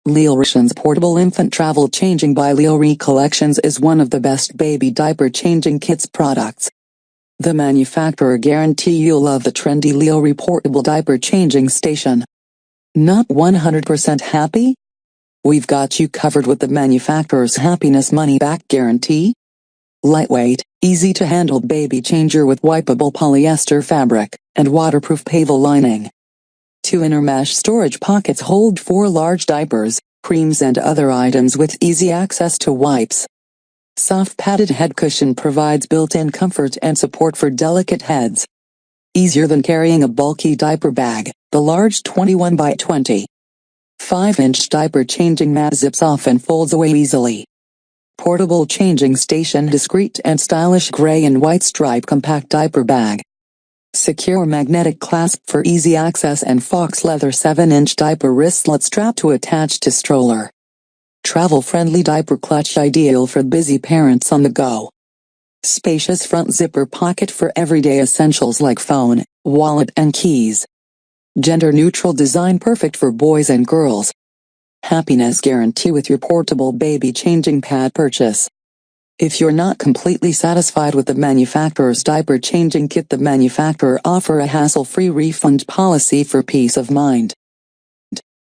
LeleRee's portable infant travel changing by LeleRee Collections is one of the best baby diaper changing kits products. The manufacturer guarantee you'll love the trendy LeleRee portable diaper changing station. Not 100% happy? We've got you covered with the manufacturer's happiness money-back guarantee. Lightweight, easy-to-handle baby changer with wipeable polyester fabric and waterproof pavel lining. 2 inner mesh storage pockets hold 4 large diapers, creams and other items with easy access to wipes. Soft padded head cushion provides built-in comfort and support for delicate heads. Easier than carrying a bulky diaper bag, the large 21 by 20 5-inch diaper changing mat zips off and folds away easily. Portable changing station, discreet and stylish gray and white stripe compact diaper bag. Secure magnetic clasp for easy access and fox leather 7-inch diaper wristlet strap to attach to stroller. Travel-friendly diaper clutch ideal for busy parents on the go. Spacious front zipper pocket for everyday essentials like phone, wallet and keys. Gender-neutral design perfect for boys and girls. Happiness guarantee with your portable baby changing pad purchase. If you're not completely satisfied with the manufacturer's diaper changing kit, the manufacturer offers a hassle-free refund policy for peace of mind.